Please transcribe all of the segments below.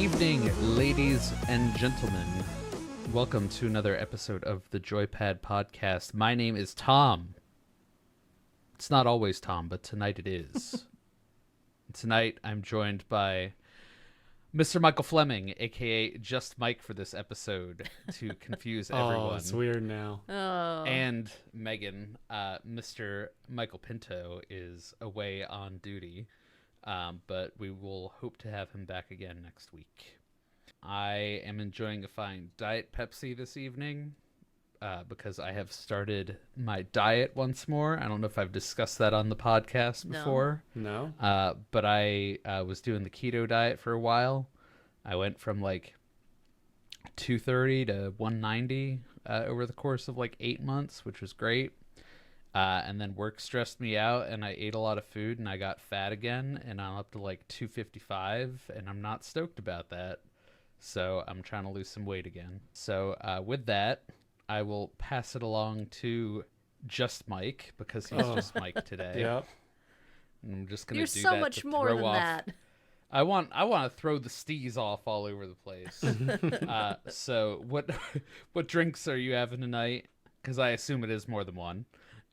evening, ladies and gentlemen. Welcome to another episode of the Joypad Podcast. My name is Tom. It's not always Tom, but tonight it is. Tonight I'm joined by Mr. Michael Fleming, a.k.a. Just Mike for this episode, to confuse everyone. Oh, it's weird now. Oh. And Megan, Mr. Michael Pinto is away on duty. But we will hope to have him back again next week. I am enjoying a fine Diet Pepsi this evening because I have started my diet once more. I don't know if I've discussed that on the podcast before. No. But I was doing the keto diet for a while. I went from like 230 to 190 over the course of like 8 months, which was great. And then work stressed me out, and I ate a lot of food, and I got fat again, and I'm up to like 255, and I'm not stoked about that. So I'm trying to lose some weight again. So with that, I will pass it along to Just Mike, because he's just Mike today. Yep. And I'm just gonna You're do so that much to more throw than off. that. I want to throw the stees off all over the place. So what drinks are you having tonight? Because I assume it is more than one.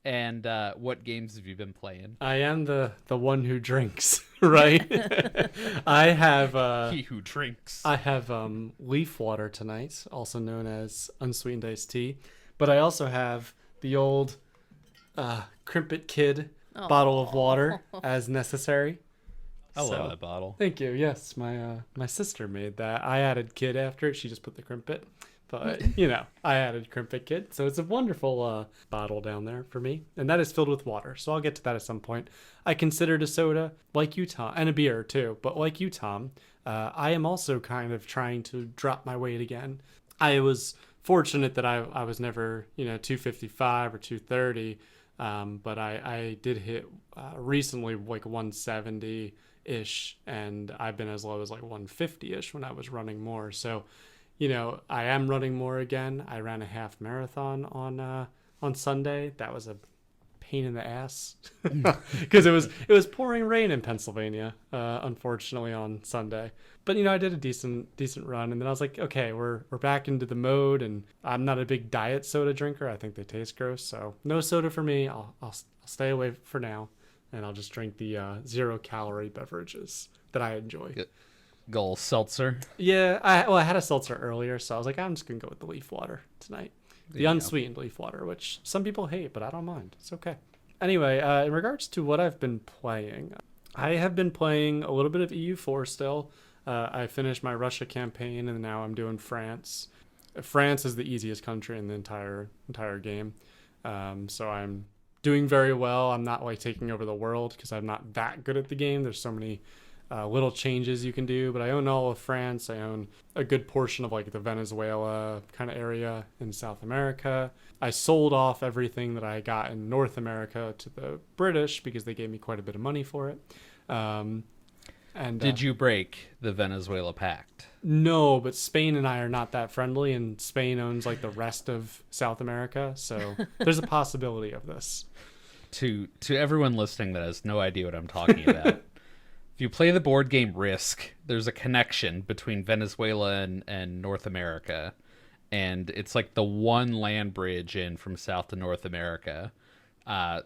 And what games have you been playing? I am the one who drinks, right? I have He who drinks. I have leaf water tonight, also known as unsweetened iced tea. But I also have the old Crimpet Kid bottle of water as necessary. I love that bottle. Thank you. Yes, my sister made that. I added Kid after it. She just put the Crimpet. But, I added Crimpet Kid. So it's a wonderful bottle down there for me. And that is filled with water. So I'll get to that at some point. I considered a soda like you, Tom, and a beer too. But like you, Tom, I am also kind of trying to drop my weight again. I was fortunate that I was never, 255 or 230. But I did hit recently like 170-ish. And I've been as low as like 150-ish when I was running more. So I am running more again. I ran a half marathon on Sunday. That was a pain in the ass because it was pouring rain in Pennsylvania, unfortunately on Sunday. But I did a decent run, and then I was like, okay, we're back into the mode. And I'm not a big diet soda drinker. I think they taste gross, so no soda for me. I'll stay away for now, and I'll just drink the 0-calorie beverages that I enjoy. Good. Goal seltzer. Yeah, I had a seltzer earlier, so I was like, I'm just gonna go with the leaf water tonight, the unsweetened leaf water, which some people hate, but I don't mind. It's okay. Anyway, in regards to what I've been playing, I have been playing a little bit of EU4 still. I finished my Russia campaign, and now I'm doing France. France is the easiest country in the entire game, so I'm doing very well. I'm not like taking over the world because I'm not that good at the game. There's so many little changes you can do, but I own all of France. I own a good portion of like the Venezuela kind of area in South America. I sold off everything that I got in North America to the British because they gave me quite a bit of money for it. Did you break the Venezuela Pact? No, but Spain and I are not that friendly, and Spain owns like the rest of South America, so there's a possibility of this. To everyone listening that has no idea what I'm talking about, if you play the board game Risk, there's a connection between Venezuela and North America, and it's like the one land bridge in from South to North America.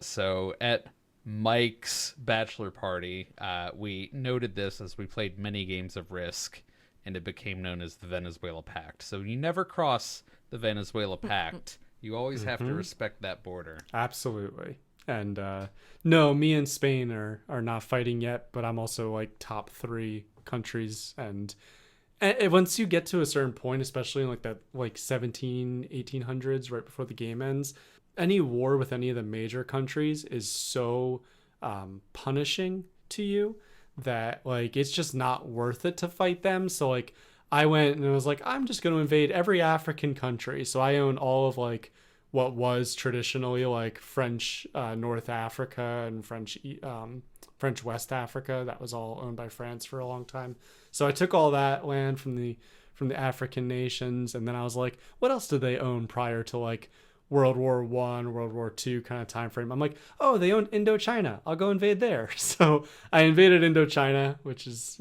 So at Mike's bachelor party, we noted this as we played many games of Risk, and it became known as the Venezuela Pact. So you never cross the Venezuela Pact. You always have to respect that border. Absolutely. And no, me and Spain are not fighting yet, but I'm also like top 3 countries. And once you get to a certain point, especially in like that like 1800s, right before the game ends, any war with any of the major countries is so punishing to you that like it's just not worth it to fight them. So like I went and I was like, I'm just going to invade every African country. So I own all of like what was traditionally like French North Africa and French West Africa. That was all owned by France for a long time. So I took all that land from the African nations, and then I was like, what else did they own prior to like World War One, World War Two kind of time frame. I'm like, oh, they own Indochina. I'll go invade there. So I invaded Indochina, which is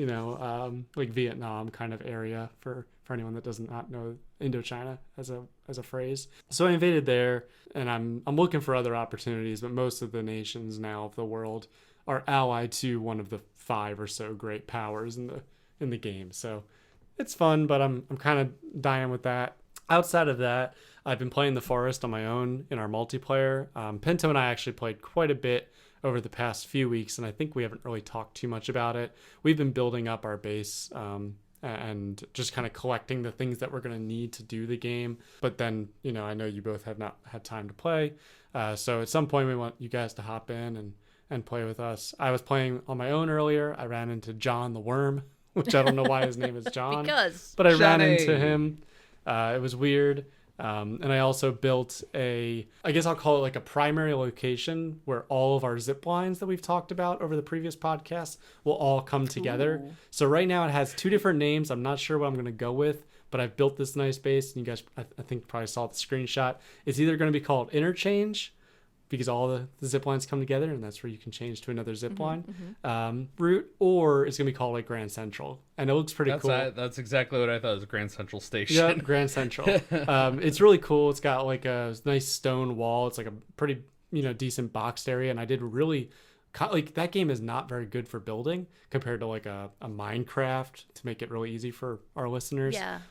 like Vietnam kind of area for anyone that does not know Indochina as a phrase. So I invaded there, and I'm looking for other opportunities. But most of the nations now of the world are allied to one of the 5 or so great powers in the game. So it's fun, but I'm kind of dying with that. Outside of that, I've been playing the Forest on my own in our multiplayer. Pinto and I actually played quite a bit over the past few weeks, and I think we haven't really talked too much about it. We've been building up our base and just kind of collecting the things that we're going to need to do the game. But then, I know you both have not had time to play. So at some point, we want you guys to hop in and play with us. I was playing on my own earlier. I ran into John the Worm, which I don't know why his name is John. But I ran into him. It was weird. And I also built I guess I'll call it like a primary location where all of our zip lines that we've talked about over the previous podcasts will all come together. So right now it has 2 different names. I'm not sure what I'm going to go with, but I've built this nice base, and you guys, I think, probably saw the screenshot. It's either going to be called Interchange, because all the zip lines come together, and that's where you can change to another zip line route, or it's gonna be called like Grand Central, and it looks pretty cool. That's exactly what I thought. It was Grand Central Station. Yeah, Grand Central. It's really cool. It's got like a nice stone wall. It's like a pretty decent boxed area, and I did really like that game is not very good for building compared to like a Minecraft, to make it really easy for our listeners. Yeah,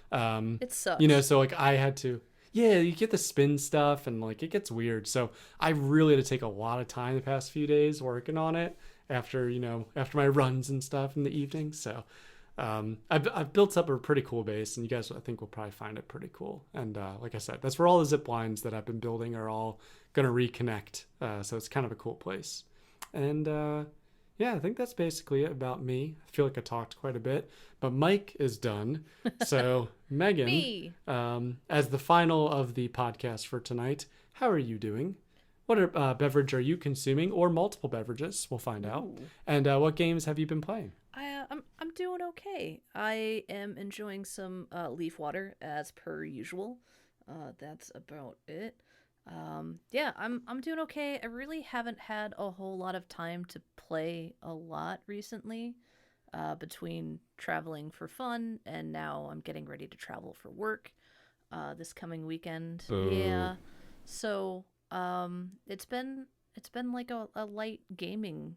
it sucks. So like I had to. Yeah, you get the spin stuff, and like it gets weird. So I really had to take a lot of time the past few days working on it after my runs and stuff in the evening. So I've built up a pretty cool base, and you guys I think will probably find it pretty cool. And like I said, that's where all the zip lines that I've been building are all gonna reconnect. So it's kind of a cool place. And yeah, I think that's basically it about me. I feel like I talked quite a bit, but Mike is done. So Megan, Me. As the final of the podcast for tonight, how are you doing? What beverage are you consuming, or multiple beverages? We'll find out. And what games have you been playing? I'm doing okay. I am enjoying some leaf water as per usual. That's about it. Yeah, I'm doing okay. I really haven't had a whole lot of time to play a lot recently, between traveling for fun and now I'm getting ready to travel for work, this coming weekend. Boo. Yeah. So, it's been like a light gaming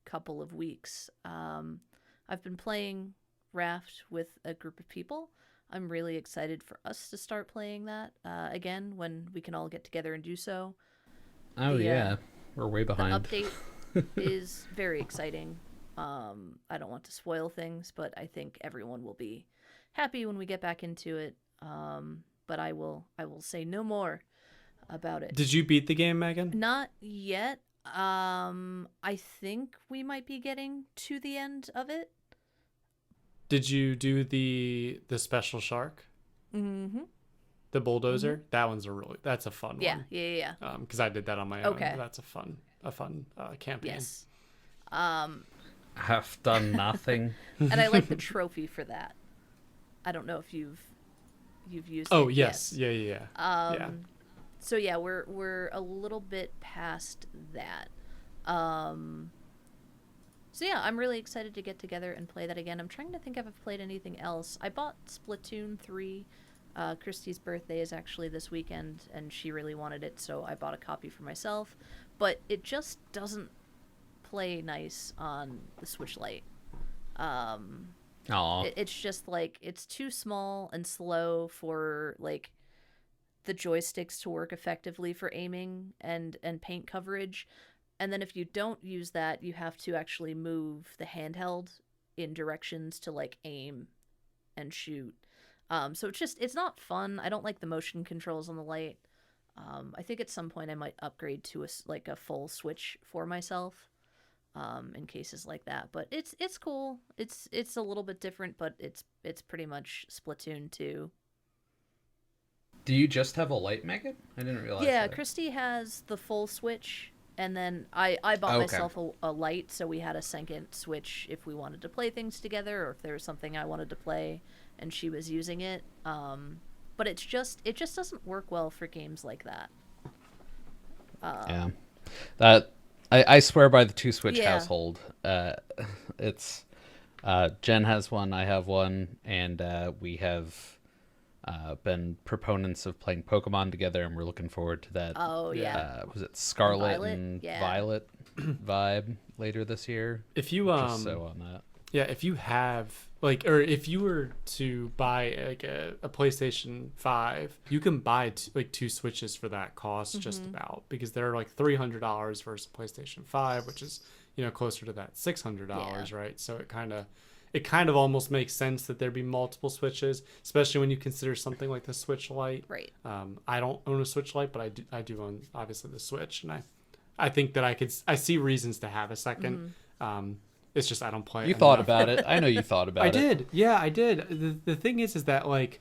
couple of weeks. I've been playing Raft with a group of people. I'm really excited for us to start playing that again when we can all get together and do so. Yeah, we're way behind. The update is very exciting. I don't want to spoil things, but I think everyone will be happy when we get back into it. But I will say no more about it. Did you beat the game, Megan? Not yet. I think we might be getting to the end of it. Did you do the special shark? Mm-hmm. The bulldozer? That one's that's a fun one. Yeah. Because I did that on my own. Okay. That's a fun campaign. Yes. Have done nothing. And I like the trophy for that. I don't know if you've used it. Oh, yes. Yeah. Yeah. So yeah, we're a little bit past that. So yeah, I'm really excited to get together and play that again. I'm trying to think if I've played anything else. I bought Splatoon 3. Christy's birthday is actually this weekend, and she really wanted it, so I bought a copy for myself. But it just doesn't play nice on the Switch Lite. It's just like it's too small and slow for like the joysticks to work effectively for aiming and paint coverage. And then if you don't use that, you have to actually move the handheld in directions to like aim and shoot. So it's not fun. I don't like the motion controls on the Lite. I think at some point I might upgrade to a full Switch for myself, in cases like that. But it's cool. It's a little bit different, but it's pretty much Splatoon 2. Do you just have a Lite, Megan? I didn't realize Yeah, that. Christy has the full Switch, and then I bought myself a Lite, so we had a second Switch if we wanted to play things together, or if there was something I wanted to play and she was using it. but it just doesn't work well for games like that. Yeah, that I swear by the two Switch Yeah. household. It's Jen has one, I have one, and we have been proponents of playing Pokemon together, and we're looking forward to that. Oh yeah. Was it Scarlet Violet? and Yeah. Violet vibe later this year? If you Just so on that. Yeah, if you have like, or if you were to buy like a PlayStation 5, you can buy like two Switches for that cost just about, because they're like $300 versus a PlayStation 5, which is, you know, closer to that $600, right? So it kind of almost makes sense that there'd be multiple Switches, especially when you consider something like the Switch Lite. Right. I don't own a Switch Lite, but I do own obviously the Switch, and I think that I see reasons to have a second. It's just I don't play it. You thought about it. I know you thought about I it. did. Yeah, I did. The thing is that like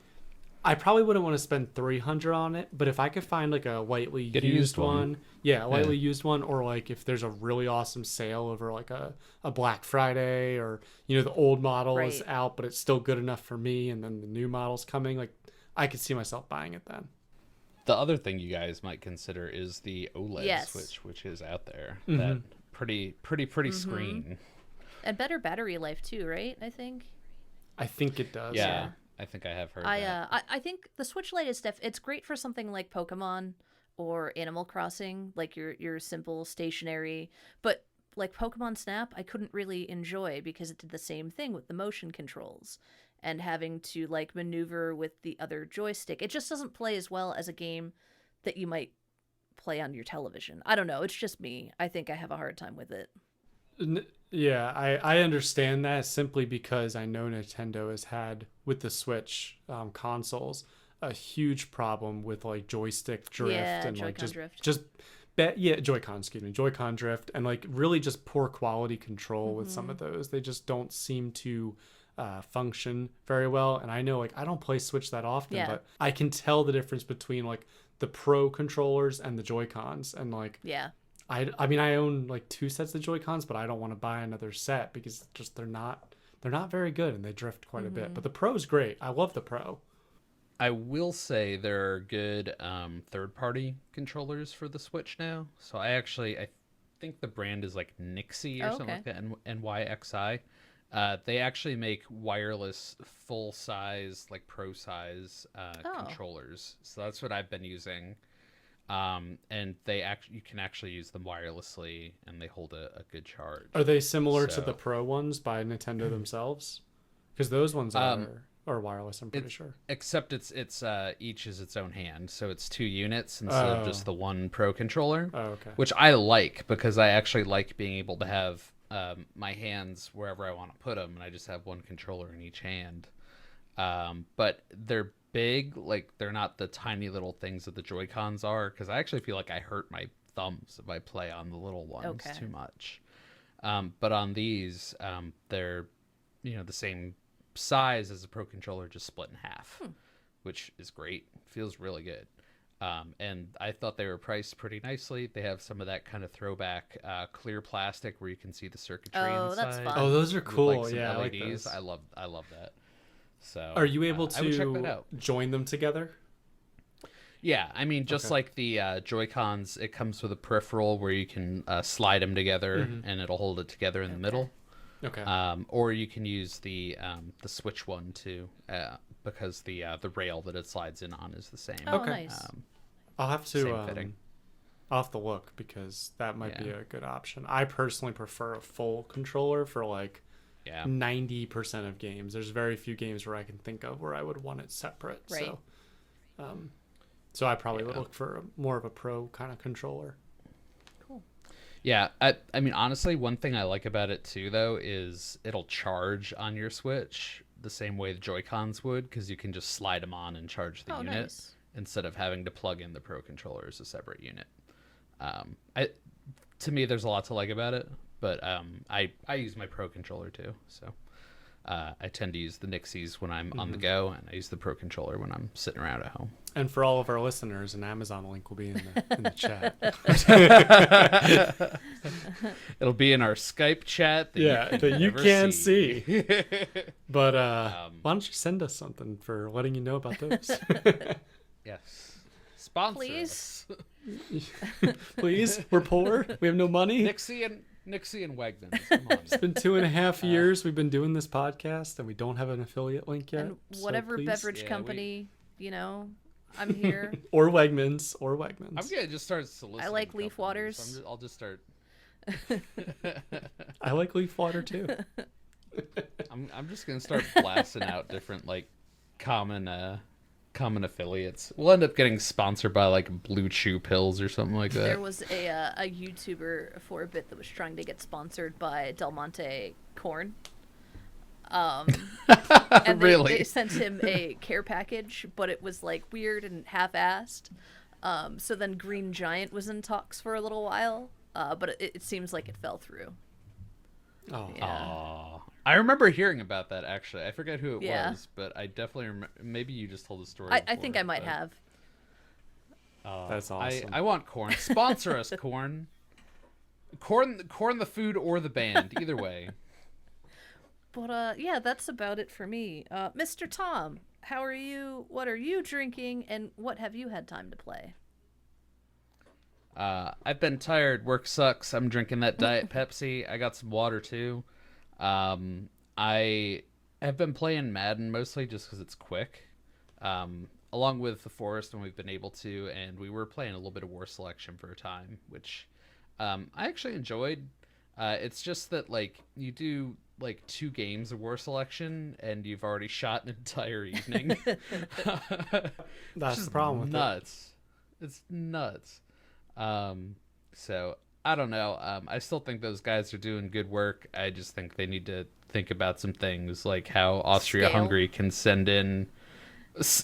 I probably wouldn't want to spend $300 on it, but if I could find like a lightly used one, a lightly used one, or like if there's a really awesome sale over like a Black Friday, or you know the old model is out but it's still good enough for me, and then the new model's coming, like I could see myself buying it then. The other thing you guys might consider is the OLED Switch, which is out there. That pretty screen. And better battery life too, right? I think it does. Yeah. I think I have heard that. I think the Switch Lite is it's great for something like Pokemon or Animal Crossing, like your simple stationary. But like Pokemon Snap, I couldn't really enjoy because it did the same thing with the motion controls and having to like maneuver with the other joystick. It just doesn't play as well as a game that you might play on your television. I don't know. It's just me. I think I have a hard time with it. Yeah, I understand that simply because I know Nintendo has had with the Switch consoles a huge problem with like joystick drift and Joy-Con like drift. Joy-Con drift, and like really just poor quality control with some of those. They just don't seem to function very well. And I know like I don't play Switch that often, but I can tell the difference between like the Pro controllers and the Joy-Cons, and like I mean, I own like 2 sets of Joy-Cons, but I don't want to buy another set because just they're not very good and they drift quite a bit. But the Pro's great. I love the Pro. I will say there are good third-party controllers for the Switch now. So I think the brand is like Nixie or something like that, NYXI. They actually make wireless full-size, like Pro-size controllers. So that's what I've been using. And you can actually use them wirelessly, and they hold a good charge. Are they similar to the Pro ones by Nintendo themselves? Because those ones are wireless, I'm pretty sure. Except it's each is its own hand, so it's 2 units instead of just the one Pro controller. Oh, okay. Which I like because I actually like being able to have my hands wherever I want to put them, and I just have one controller in each hand. But they're big, like they're not the tiny little things that the Joy-Cons are, because I actually feel like I hurt my thumbs if I play on the little ones too much. But on these, they're the same size as a Pro controller, just split in half, which is great. Feels really good. And I thought they were priced pretty nicely. They have some of that kind of throwback clear plastic where you can see the circuitry inside. That's fun. Oh, those are cool. With, like, some LEDs. I like those. I love that. So are you able I would check that to out. join them together? Yeah, I mean, just like the Joy-Cons, it comes with a peripheral where you can slide them together, and it'll hold it together in the middle. Okay. Or you can use the Switch one too, because the rail that it slides in on is the same. Oh, nice. I'll have to same fitting. I'll have to look, because that might be a good option. I personally prefer a full controller for like 90% of games. There's very few games where I can think of where I would want it separate. Right. So I probably would look for more of a Pro kind of controller. Cool. Yeah, I mean, honestly, one thing I like about it too, though, is it'll charge on your Switch the same way the Joy-Cons would, because you can just slide them on and charge the unit instead of having to plug in the Pro controller as a separate unit. To me, there's a lot to like about it. But I use my Pro controller too, so I tend to use the Nixies when I'm on the go, and I use the Pro controller when I'm sitting around at home. And for all of our listeners, an Amazon link will be in the chat. It'll be in our Skype chat that that you never can see. But why don't you send us something for letting you know about those? Yes. Sponsor Please? us. Please, we're poor. We have no money. Nixie and Wegmans. Come on. It's been 2.5 years we've been doing this podcast, and we don't have an affiliate link yet. And whatever so please. beverage company, I'm here. Or Wegmans. I'm gonna just start soliciting. I like Leaf companies. Waters. I'll just start. I like Leaf Water too. I'm just gonna start blasting out different like common affiliates. We'll end up getting sponsored by like Blue Chew pills or something like that. There was a YouTuber for a bit that was trying to get sponsored by Del Monte Corn. And Really? they sent him a care package, but it was like weird and half-assed. So then Green Giant was in talks for a little while, but it seems like it fell through. Oh, Yeah. Aw. I remember hearing about that actually. I forget who it Yeah. was, but I definitely remember. Maybe you just told the story. I before, think I might but, have. that's awesome. I want Corn. Sponsor us, Corn. Corn the food or the band, either way. But yeah, that's about it for me. Mr. Tom, how are you? What are you drinking? And what have you had time to play? I've been tired. Work sucks. I'm drinking that Diet Pepsi. I got some water too. I have been playing Madden mostly just because it's quick. Along with The Forest when we've been able to, and we were playing a little bit of War Selection for a time, which I actually enjoyed. It's just that like you do like 2 games of War Selection and you've already shot an entire evening. That's the problem with nuts. It's nuts. So I don't know. I still think those guys are doing good work. I just think they need to think about some things like how Austria-Hungary can send in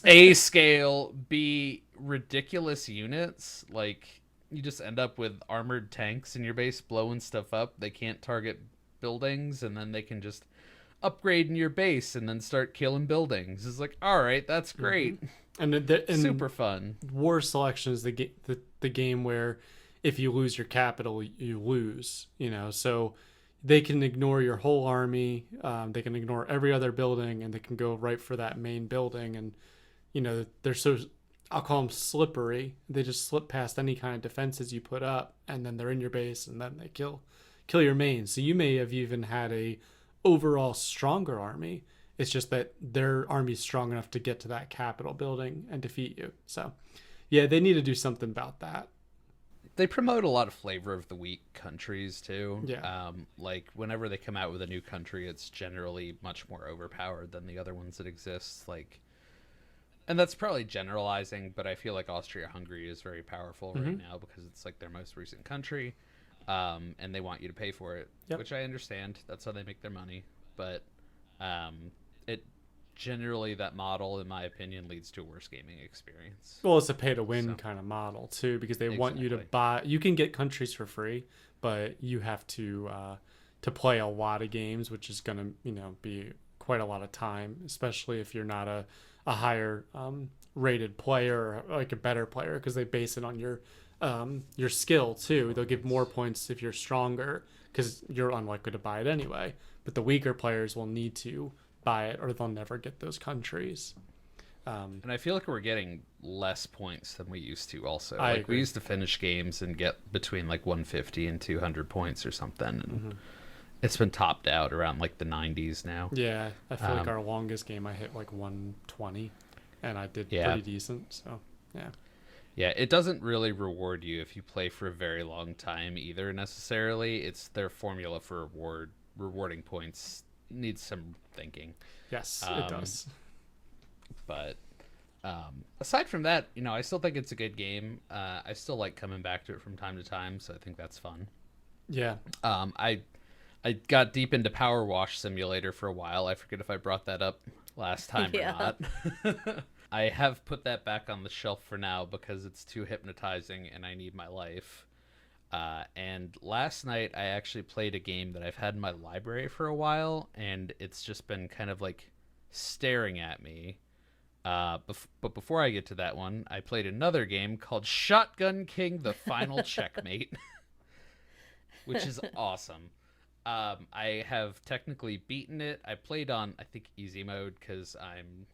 A scale, B ridiculous units. Like you just end up with armored tanks in your base blowing stuff up. They can't target buildings, and then they can just upgrade in your base and then start killing buildings. It's like, all right, that's great. Mm-hmm. And super fun. War Selection is the game where if you lose your capital, you lose. So they can ignore your whole army. They can ignore every other building, and they can go right for that main building. And they're so, I'll call them slippery. They just slip past any kind of defenses you put up, and then they're in your base, and then they kill your main. So you may have even had a overall stronger army. It's just that their army's strong enough to get to that capital building and defeat you. So yeah, they need to do something about that. They promote a lot of flavor of the week countries too. Yeah. Like whenever they come out with a new country, it's generally much more overpowered than the other ones that exist. Like, and that's probably generalizing, but I feel like Austria-Hungary is very powerful right now because it's like their most recent country, and they want you to pay for it, which I understand. That's how they make their money. But it generally, that model, in my opinion, leads to a worse gaming experience. Well, it's a pay-to-win kind of model too, because they want you to buy. You can get countries for free, but you have to play a lot of games, which is going to be quite a lot of time, especially if you're not a higher rated player or like a better player, because they base it on your skill too. They'll give more points if you're stronger because you're unlikely to buy it anyway. But the weaker players will need to buy it or they'll never get those countries. And I feel like we're getting less points than we used to also. I Like agree. we used to finish games and get between like 150 and 200 points or something. And it's been topped out around like the 90s now. Yeah, I feel like our longest game I hit like 120 and I did pretty decent. So yeah. Yeah, it doesn't really reward you if you play for a very long time either necessarily. It's their formula for rewarding points needs some thinking. Yes, it does. But aside from that, I still think it's a good game. I still like coming back to it from time to time, so I think that's fun. Yeah. I got deep into Power Wash Simulator for a while. I forget if I brought that up last time or not. I have put that back on the shelf for now because it's too hypnotizing and I need my life. And last night I actually played a game that I've had in my library for a while, and it's just been kind of like staring at me. But before I get to that one, I played another game called Shotgun King: The Final Checkmate, which is awesome. I have technically beaten it. I played on, I think, easy mode because I'm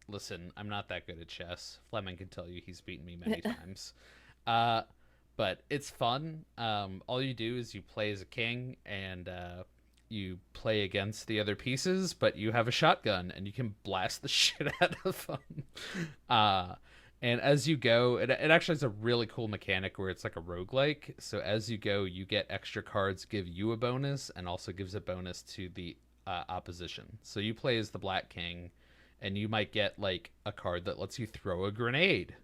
not that good at chess. Fleming can tell you he's beaten me many times. Uh, but it's fun. All you do is you play as a king, and you play against the other pieces, but you have a shotgun and you can blast the shit out of them. And as you go, it actually has a really cool mechanic where it's like a roguelike. So as you go, you get extra cards, give you a bonus, and also gives a bonus to the opposition. So you play as the Black King, and you might get like a card that lets you throw a grenade.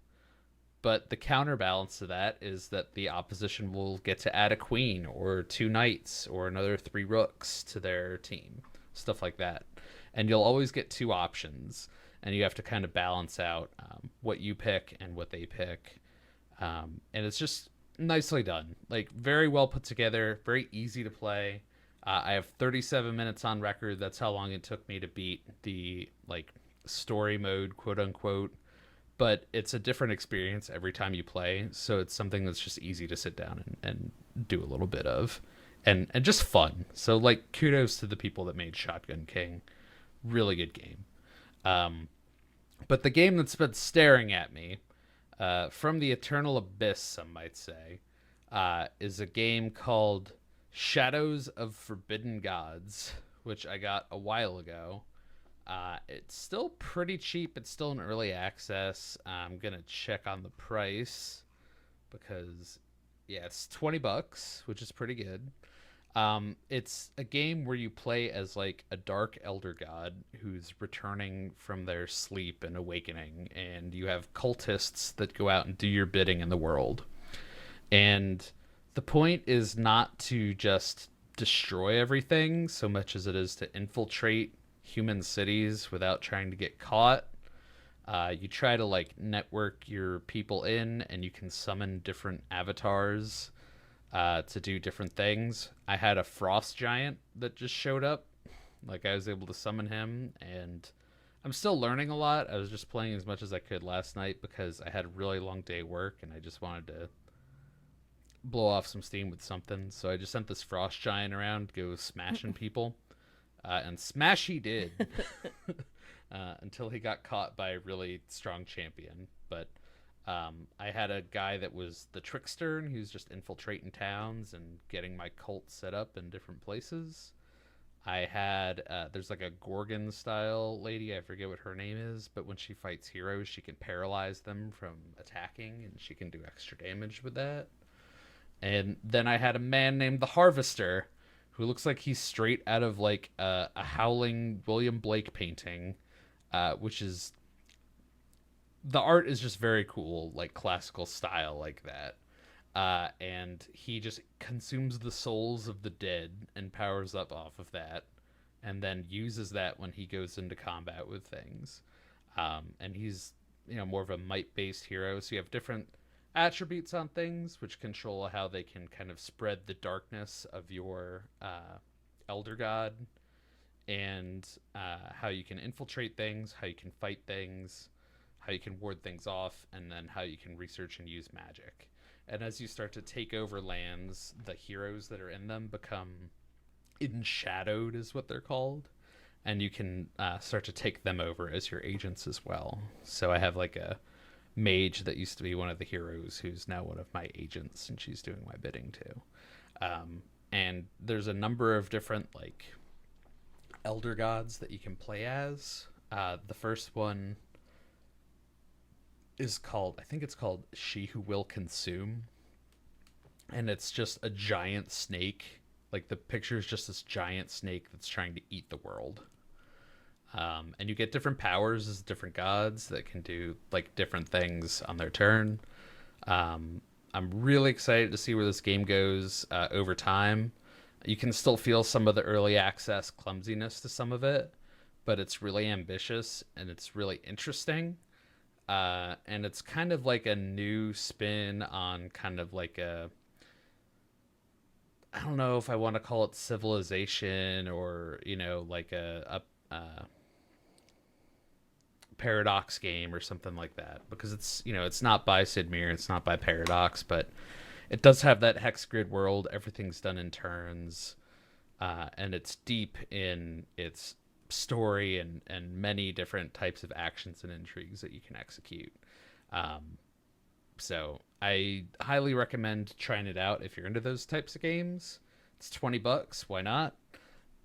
But the counterbalance to that is that the opposition will get to add a queen or 2 knights or another 3 rooks to their team, stuff like that. And you'll always get 2 options, and you have to kind of balance out what you pick and what they pick. And it's just nicely done, like very well put together, very easy to play. I have 37 minutes on record. That's how long it took me to beat the like story mode, quote unquote. But it's a different experience every time you play, so it's something that's just easy to sit down and do a little bit of, and just fun. So like, kudos to the people that made Shotgun King. Really good game. But the game that's been staring at me, from the eternal abyss, some might say, is a game called Shadows of Forbidden Gods, which I got a while ago. It's still pretty cheap. It's still in early access. I'm gonna check on the price because, yeah, it's $20, which is pretty good. It's a game where you play as like a dark elder god who's returning from their sleep and awakening, and you have cultists that go out and do your bidding in the world. And the point is not to just destroy everything so much as it is to infiltrate human cities without trying to get caught. You try to like network your people in, and you can summon different avatars to do different things. I had a frost giant that just showed up. Like, I was able to summon him, and I'm still learning a lot. I was just playing as much as I could last night because I had a really long day at work and I just wanted to blow off some steam with something. So I just sent this frost giant around to go smashing people. And smash he did. Until he got caught by a really strong champion. But I had a guy that was the trickster, and he was just infiltrating towns and getting my cult set up in different places. I had there's like a Gorgon style lady, I forget what her name is, but when she fights heroes, she can paralyze them from attacking, and she can do extra damage with that. And then I had a man named the Harvester, who looks like he's straight out of like a howling William Blake painting, which is, the art is just very cool, like classical style like that. And he just consumes the souls of the dead and powers up off of that, and then uses that when he goes into combat with things. And he's, more of a might-based hero, so you have different attributes on things which control how they can kind of spread the darkness of your elder god, and how you can infiltrate things, how you can fight things, how you can ward things off, and then how you can research and use magic. And as you start to take over lands, the heroes that are in them become enshadowed, is what they're called, and you can start to take them over as your agents as well. So I have like a mage that used to be one of the heroes who's now one of my agents, and she's doing my bidding too. And there's a number of different like elder gods that you can play as. The first one is called, I think it's called She Who Will Consume, and it's just a giant snake. Like, the picture is just this giant snake that's trying to eat the world. And you get different powers as different gods that can do like different things on their turn. I'm really excited to see where this game goes over time. You can still feel some of the early access clumsiness to some of it, but it's really ambitious and it's really interesting. And it's kind of like a new spin on kind of like I don't know if I want to call it civilization or, like a Paradox game or something like that, because it's, you know, it's not by Sid Meier, it's not by Paradox, but it does have that hex grid world. Everything's done in turns, and it's deep in its story and many different types of actions and intrigues that you can execute. So I highly recommend trying it out if you're into those types of games. It's $20, why not?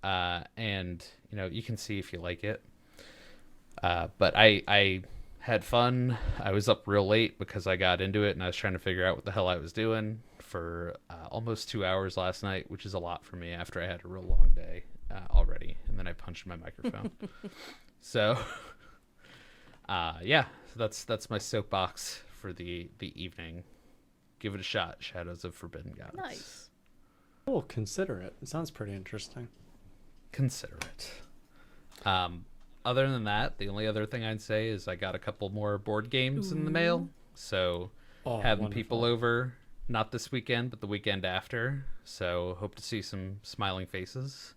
And you know, you can see if you like it. But I had fun. I was up real late because I got into it and I was trying to figure out what the hell I was doing for almost 2 hours last night, which is a lot for me after I had a real long day already. And then I punched my microphone. So yeah, so that's my soapbox for the evening. Give it a shot, Shadows of Forbidden Gods. Nice. Cool, consider it. It sounds pretty interesting. Consider it. Other than that, the only other thing I'd say is I got a couple more board games in the mail. So having wonderful. people over, not this weekend, but the weekend after. So hope to see some smiling faces.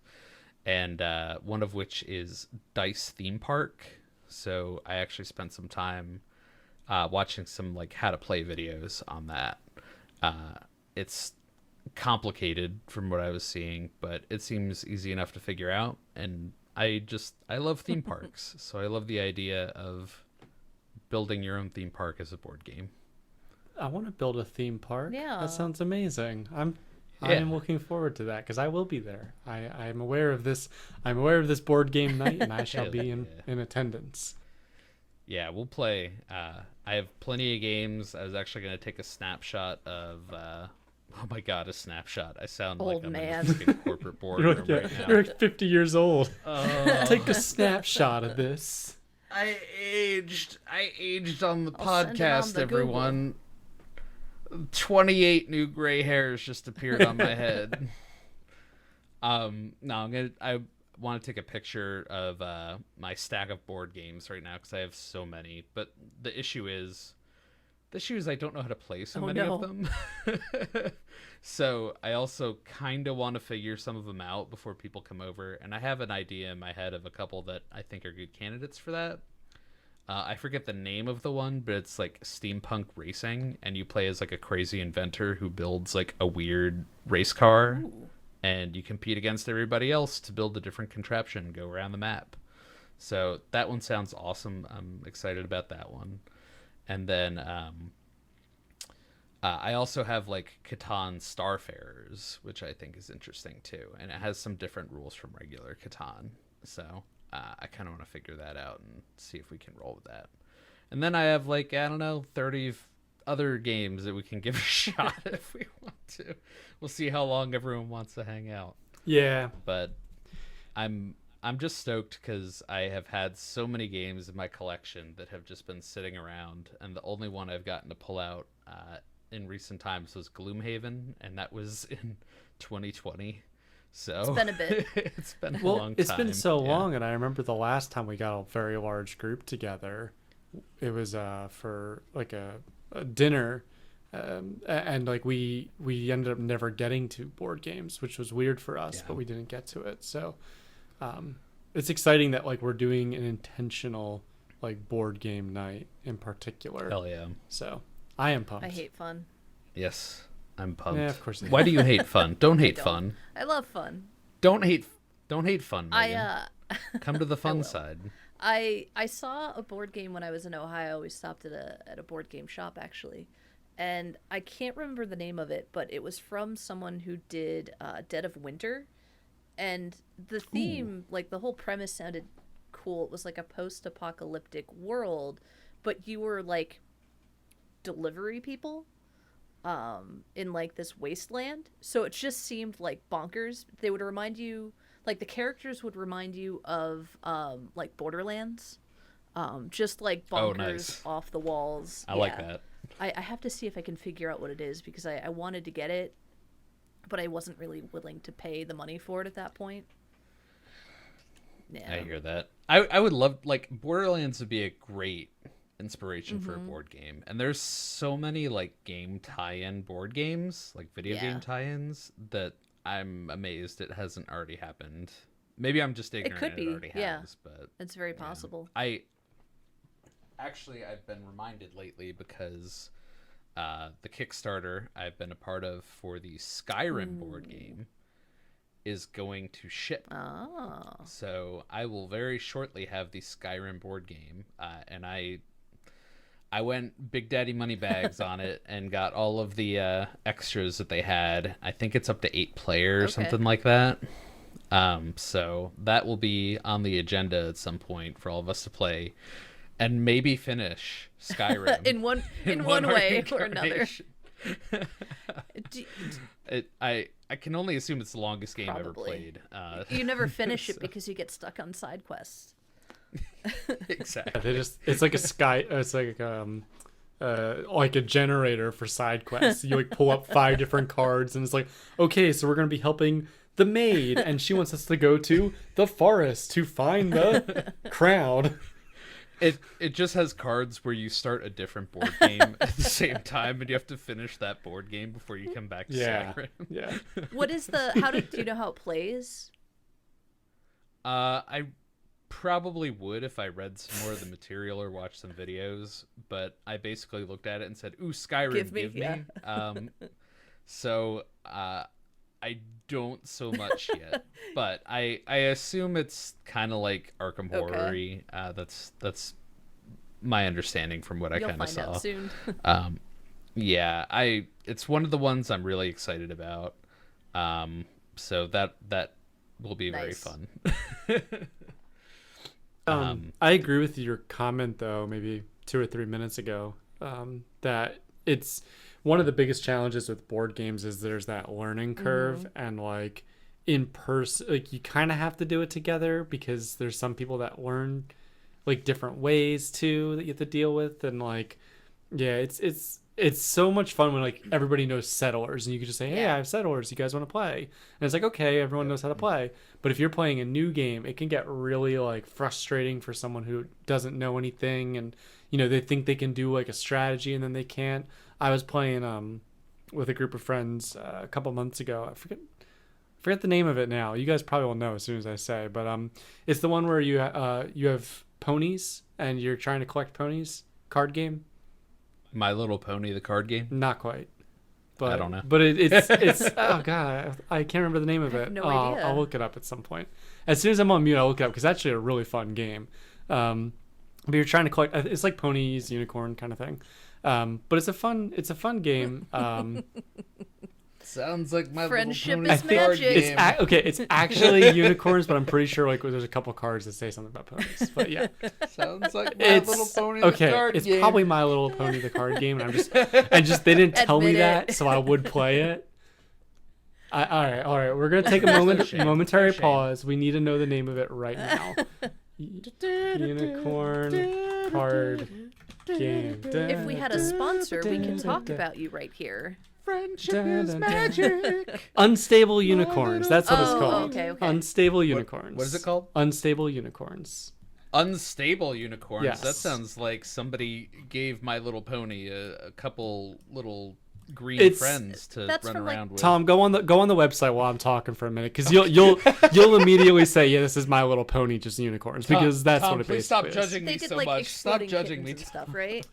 And one of which is Dice Theme Park. So I actually spent some time watching some like how to play videos on that. It's complicated from what I was seeing, but it seems easy enough to figure out. And I love theme parks, so I love the idea of building your own theme park as a board game. I want to build a theme park. Yeah. That sounds amazing. I am looking forward to that because I will be there. I'm aware of this. I'm aware of this board game night, and I shall be in attendance. Yeah, we'll play. I have plenty of games. I was actually going to take a snapshot of. Oh my god, a snapshot! I sound Old like I'm man. in a corporate boardroom right now. You're like 50 years old. Oh. Take a snapshot of this. I aged on the I'll send it podcast, on the everyone. 28 new gray hairs just appeared on my head. No, I want to take a picture of my stack of board games right now because I have so many. But the issue is I don't know how to play so many of them. So I also kind of want to figure some of them out before people come over. And I have an idea in my head of a couple that I think are good candidates for that. I forget the name of the one, but it's like steampunk racing. And you play as like a crazy inventor who builds like a weird race car. Ooh. And you compete against everybody else to build a different contraption and go around the map. So that one sounds awesome. I'm excited about that one. And then I also have like Catan Starfarers, which I think is interesting too. And it has some different rules from regular Catan. So I kind of want to figure that out and see if we can roll with that. And then I have like, I don't know, 30 other games that we can give a shot if we want to. We'll see how long everyone wants to hang out. Yeah. But I'm just stoked because I have had so many games in my collection that have just been sitting around, and the only one I've gotten to pull out in recent times was Gloomhaven, and that was in 2020. So It's been a bit. It's been a Well, long time. it's been so long, and I remember the last time we got a very large group together, it was for like a dinner, and like we ended up never getting to board games, which was weird for us, but we didn't get to it. So it's exciting that like we're doing an intentional like board game night in particular. Hell yeah. So I am pumped. I hate fun. Yes, I'm pumped. Yeah, of course. Why do you hate fun? Don't hate don't. fun. I love fun. Don't hate fun, Megan. I Come to the I fun will. side. I saw a board game when I was in Ohio. We stopped at a board game shop actually, and I can't remember the name of it, but it was from someone who did Dead of Winter, and the theme, like the whole premise, sounded cool. It was like a post-apocalyptic world, but you were like delivery people in like this wasteland. So it just seemed like bonkers. They would remind you. Like, the characters would remind you of, like, Borderlands. Just, like, bonkers, nice. off the walls. I like that. I have to see if I can figure out what it is, because I wanted to get it, but I wasn't really willing to pay the money for it at that point. Yeah. I hear that. I would love, like, Borderlands would be a great inspiration for a board game. And there's so many, like, game tie-in board games, like video game tie-ins, that I'm amazed it hasn't already happened. Maybe I'm just ignorant. It could be, It already yeah. has, but It's very possible. I actually, I've been reminded lately because the Kickstarter I've been a part of for the Skyrim board game is going to ship. Oh. So I will very shortly have the Skyrim board game, and I went Big Daddy Moneybags on it and got all of the extras that they had. I think it's up to 8 players, something like that. So that will be on the agenda at some point for all of us to play and maybe finish Skyrim in one way or another. I can only assume it's the longest game ever played. You never finish it because you get stuck on side quests. Exactly. It's like like a generator for side quests. You like pull up 5 different cards, and it's like, okay, so we're gonna be helping the maid, and she wants us to go to the forest to find the crown. It just has cards where you start a different board game at the same time, and you have to finish that board game before you come back to Skyrim. Yeah. What is do you know how it plays? I probably would if I read some more of the material or watched some videos, but I basically looked at it and said, "Ooh, Skyrim, give me." Yeah. So I don't so much yet, but I assume it's kind of like Arkham Horror-y. That's my understanding from what I kind of saw. You'll find out soon. Yeah, it's one of the ones I'm really excited about. So that will be very fun. I agree with your comment though, maybe 2 or 3 minutes ago, that it's one of the biggest challenges with board games is there's that learning curve, and like in person, like you kind of have to do it together because there's some people that learn like different ways too that you have to deal with, and like it's so much fun when like everybody knows settlers and you can just say, hey, I have settlers, you guys want to play? And it's like, okay, everyone knows how to play. But if you're playing a new game, it can get really like frustrating for someone who doesn't know anything, and you know, they think they can do like a strategy and then they can't. I was playing with a group of friends a couple months ago. I forget the name of it now. You guys probably will know as soon as I say, but it's the one where you have ponies and you're trying to collect ponies. Card game. My Little Pony, the card game? Not quite. But I don't know. But it's oh god, I can't remember the name of it. I have no idea. I'll look it up at some point. As soon as I'm on mute, I'll look it up because it's actually a really fun game. But you're trying to collect. It's like ponies, unicorn kind of thing. But it's a fun game. Sounds like My Friendship Little Pony is card magic. game. It's actually unicorns, but I'm pretty sure like there's a couple cards that say something about ponies. But yeah, Sounds like My Little Pony the card it's game. probably My Little Pony the card game, and they didn't tell me Admit that, it. so I would play it. All right. We're gonna take a momentary pause. We need to know the name of it right now. Unicorn card game. If we had a sponsor, we could talk about you right here. Friendship is magic. Unstable unicorns. That's what it's Oh, called. okay. Unstable unicorns. What is it called? Unstable unicorns. Unstable unicorns. Yes. That sounds like somebody gave My Little Pony a couple little green friends to that's run from, like, around with. Tom, go on the website while I'm talking for a minute, because you'll immediately say, yeah, this is My Little Pony, just unicorns, because that's Tom, what it please basically stop is. judging They me did so like much. Stop exploding judging kittens me. and stuff, right?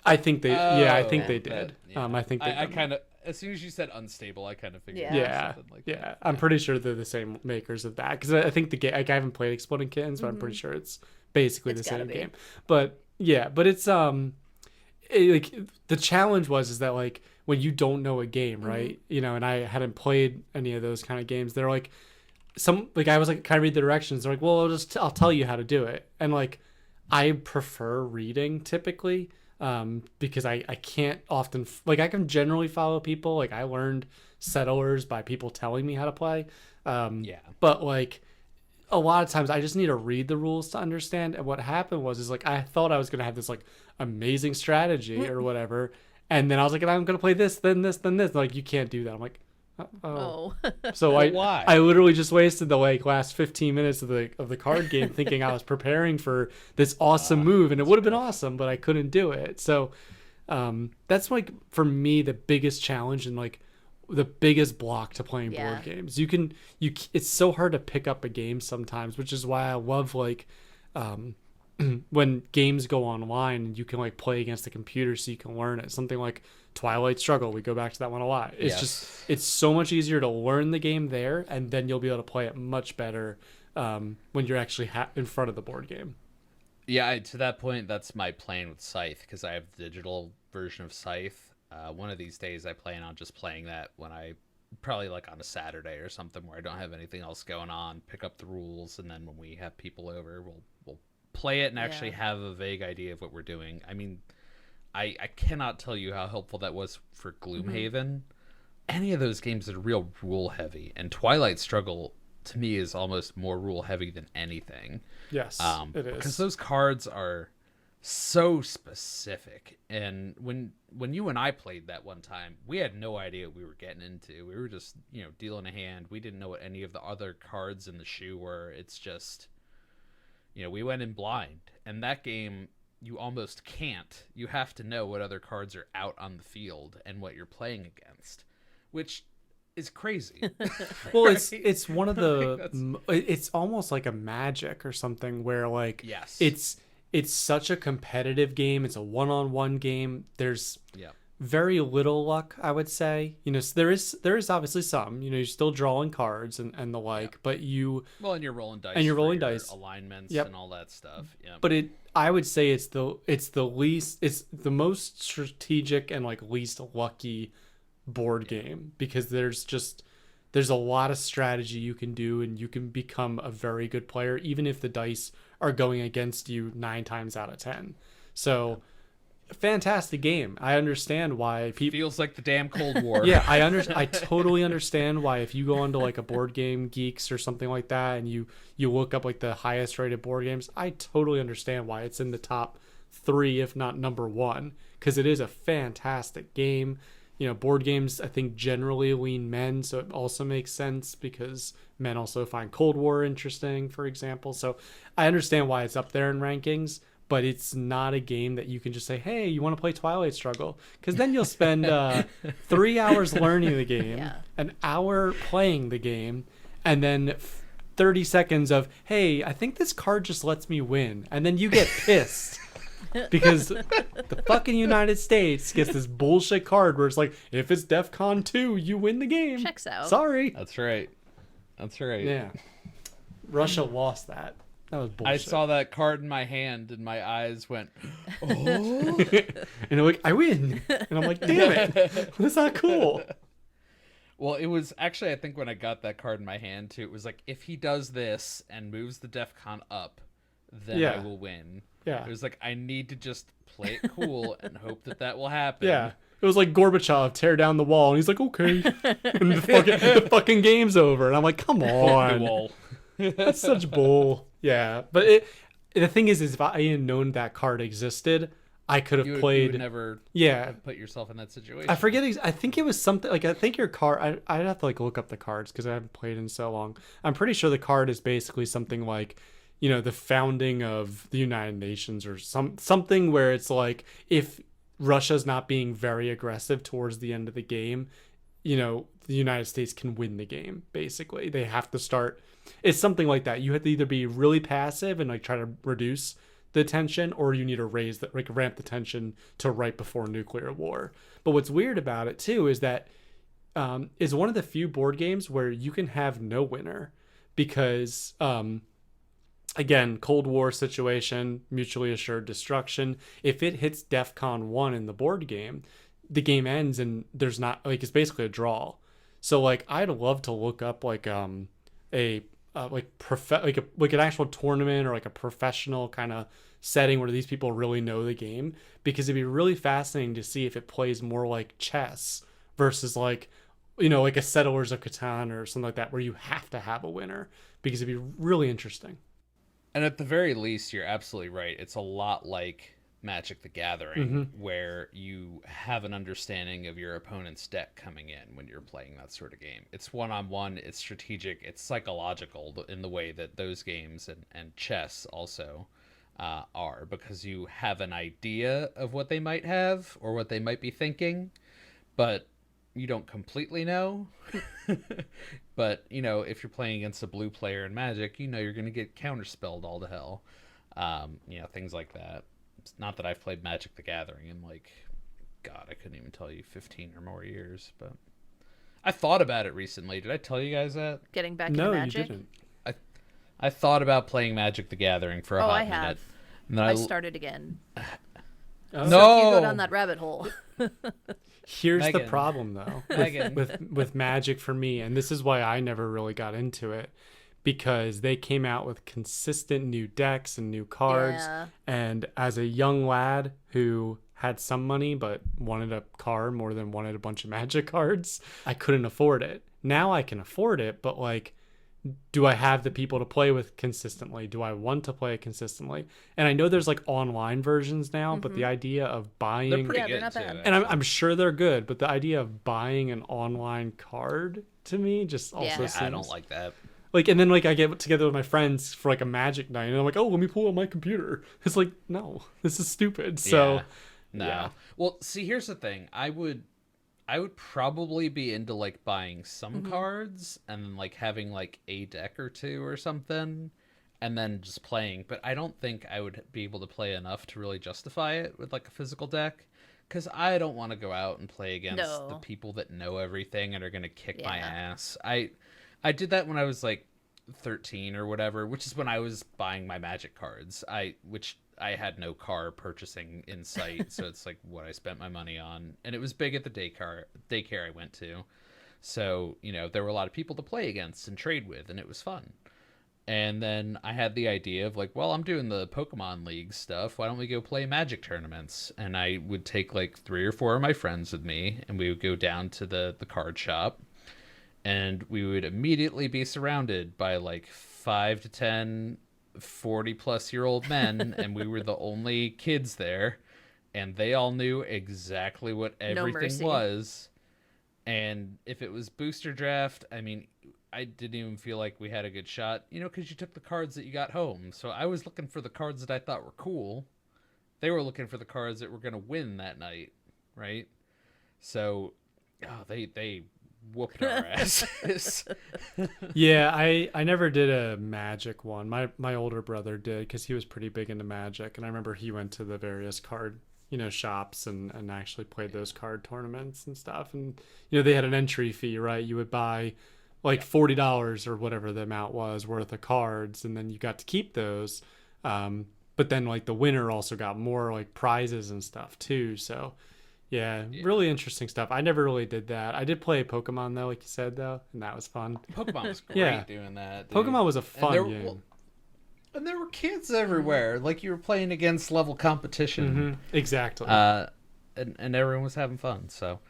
I think they. I think they that- did. yeah. I think they. I did. kind of, as soon as you said unstable, I kind of figured. Yeah. it was Yeah, something like yeah. that. I'm pretty sure they're the same makers of that, because I think the game. Like, I haven't played Exploding Kittens, but I'm pretty sure it's basically It's the gotta same be. game. But yeah, but it's like the challenge was that like when you don't know a game, right? You know, and I hadn't played any of those kind of games. They're like I was like kind of read the directions. They're like, well, I'll tell you how to do it, and like I prefer reading typically. Because I can't often I can generally follow people. Like I learned Settlers by people telling me how to play. But like a lot of times I just need to read the rules to understand. And what happened was like I thought I was gonna have this like amazing strategy or whatever, and then I was like, I'm gonna play this, then this, then this. Like you can't do that. I'm like, oh. So Why? I literally just wasted the last 15 minutes of the card game thinking I was preparing for this awesome move, and it would have been awesome, but I couldn't do it. So that's like for me the biggest challenge and like the biggest block to playing board games. It's so hard to pick up a game sometimes, which is why I love like when games go online, you can like play against the computer so you can learn it. Something like Twilight Struggle, we go back to that one a lot. It's just, it's so much easier to learn the game there, and then you'll be able to play it much better when you're actually in front of the board game. Yeah, to that point, that's my plan with Scythe, because I have the digital version of Scythe. One of these days, I plan on just playing that when I, probably like on a Saturday or something where I don't have anything else going on, pick up the rules, and then when we have people over, we'll play it and actually have a vague idea of what we're doing. I mean, I cannot tell you how helpful that was for Gloomhaven. Any of those games are real rule heavy, and Twilight Struggle to me is almost more rule heavy than anything. Yes, it is. Because those cards are so specific, and when you and I played that one time, we had no idea what we were getting into. We were just, dealing a hand. We didn't know what any of the other cards in the shoe were. It's just, we went in blind, and that game you almost can't. You have to know what other cards are out on the field and what you're playing against, which is crazy. Well, it's one of the it's almost like a Magic or something where like it's such a competitive game. It's a one-on-one game. There's very little luck, I would say. So there is obviously some. You're still drawing cards and the like, but and you're rolling dice and you're rolling your dice alignments and all that stuff. Yeah, but I would say it's the most strategic and like least lucky board game, because there's a lot of strategy you can do, and you can become a very good player even if the dice are going against you 9 times out of 10. So fantastic game. I understand why people feels like the damn Cold War. Yeah, I totally understand why if you go onto like a Board Game Geeks or something like that and you look up like the highest rated board games, I totally understand why it's in the top 3 if not number 1, because it is a fantastic game. Board games, I think, generally lean men, so it also makes sense because men also find Cold War interesting, for example. So I understand why it's up there in rankings, but it's not a game that you can just say, hey, you want to play Twilight Struggle? Because then you'll spend 3 hours learning the game, an hour playing the game, and then 30 seconds of, hey, I think this card just lets me win. And then you get pissed. Because the fucking United States gets this bullshit card where it's like, if it's DEFCON 2, you win the game. Checks out. Sorry. That's right. Yeah. Russia lost that. That was bullshit. I saw that card in my hand and my eyes went, oh. And they're like, I win. And I'm like, damn it. That's not cool. Well, it was actually, I think when I got that card in my hand too, it was like, if he does this and moves the DEFCON up, then I will win. Yeah. It was like, I need to just play it cool and hope that will happen. Yeah. It was like Gorbachev tear down the wall, and he's like, okay. And the fucking game's over. And I'm like, come on. That's such bull. Yeah. But the thing is if I had known that card existed, I could have played. You would never put yourself in that situation. I forget. I think it was something like, I think your card, I'd have to like look up the cards because I haven't played in so long. I'm pretty sure the card is basically something like, the founding of the United Nations or something where it's like, if Russia's not being very aggressive towards the end of the game, the United States can win the game. Basically, they have to start. It's something like that. You have to either be really passive and like try to reduce the tension, or you need to ramp the tension to right before nuclear war. But what's weird about it too is that is one of the few board games where you can have no winner, because again, Cold War situation, mutually assured destruction. If it hits DEFCON 1 in the board game, the game ends and there's not, like, it's basically a draw. So like, I'd love to look up like an actual tournament or like a professional kind of setting where these people really know the game, because it'd be really fascinating to see if it plays more like chess versus like, like a Settlers of Catan or something like that, where you have to have a winner, because it'd be really interesting. And at the very least, you're absolutely right. It's a lot like Magic the Gathering, where you have an understanding of your opponent's deck coming in when you're playing that sort of game. It's one-on-one, it's strategic, it's psychological in the way that those games and chess also are, because you have an idea of what they might have or what they might be thinking, but you don't completely know. But if you're playing against a blue player in Magic, you're going to get counterspelled all to hell. Things like that. It's not that I've played Magic the Gathering in like, God, I couldn't even tell you 15 or more years, but I thought about it recently. Did I tell you guys that? Getting back into No, you Magic? didn't. I thought about playing Magic the Gathering for a hot I minute. have. And then I started again. Oh. No! So if you go down that rabbit hole. Here's the Megan. problem though Megan. with Magic for me, and this is why I never really got into it, because they came out with consistent new decks and new cards. Yeah. And as a young lad who had some money but wanted a car more than wanted a bunch of Magic cards, I couldn't afford it. Now I can afford it, but like, do I have the people to play with consistently? Do I want to play it consistently? And I know there's like online versions now, but the idea of buying, They're pretty Yeah, they're good not too. bad. and I'm sure they're good, but the idea of buying an online card to me just also Yeah. seems I don't like that. like, and then like I get together with my friends for like a Magic night, and I'm like, oh, let me pull out my computer. It's like, no, this is stupid. So Yeah. No. yeah. Well, see, here's the thing. I would probably be into like buying some cards and then like having like a deck or two or something and then just playing, but I don't think I would be able to play enough to really justify it with like a physical deck, because I don't want to go out and play against the No. people that know everything and are going to kick my Yeah. ass. I did that when I was like 13 or whatever, which is when I was buying my Magic cards. Which I had no car purchasing in sight, so it's like what I spent my money on, and it was big at the daycare I went to. So, there were a lot of people to play against and trade with, and it was fun. And then I had the idea of like, well, I'm doing the Pokemon League stuff. Why don't we go play Magic tournaments? And I would take like 3 or 4 of my friends with me, and we would go down to the card shop, and we would immediately be surrounded by like 5 to 10 40-plus-year-old men, and we were the only kids there, and they all knew exactly what everything mercy. was. And if it was booster draft, I mean, I didn't even feel like we had a good shot, because you took the cards that you got home. So I was looking for the cards that I thought were cool. They were looking for the cards that were going to win that night, right? So they whooped our asses. Yeah, I never did a Magic one. My older brother did, because he was pretty big into Magic, and I remember he went to the various card shops and actually played those card tournaments and stuff. And they had an entry fee, right? You would buy like $40 or whatever the amount was worth of cards, and then you got to keep those. But then like the winner also got more like prizes and stuff too. So yeah, really interesting stuff. I never really did that. I did play Pokemon though, like you said though, and that was fun. Pokemon was great Yeah. doing that. Dude. Pokemon was a fun game. Well, and there were kids everywhere. Like you were playing against level competition. Exactly. And everyone was having fun. So,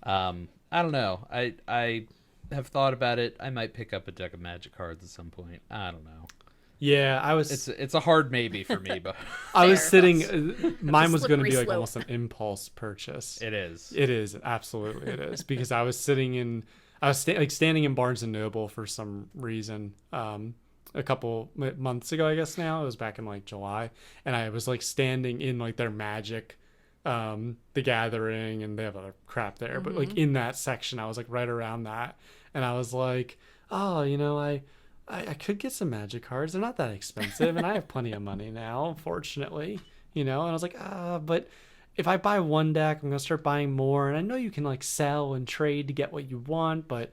I don't know. I have thought about it. I might pick up a deck of Magic cards at some point. I don't know. Yeah, I was. It's a hard maybe for me, but I was Fair. sitting. Mine was going to Slippery be like slope. almost an impulse purchase. it is. It is, absolutely it is, because I was sitting in. I was standing in Barnes and Noble for some reason. A couple months ago, I guess now it was back in like July, and I was like standing in like their Magic, the Gathering, and they have other crap there, but like in that section, I was like right around that, and I was like, oh, I could get some Magic cards. They're not that expensive, and I have plenty of money now, fortunately, And I was like, but if I buy one deck, I'm gonna start buying more, and I know you can like sell and trade to get what you want, but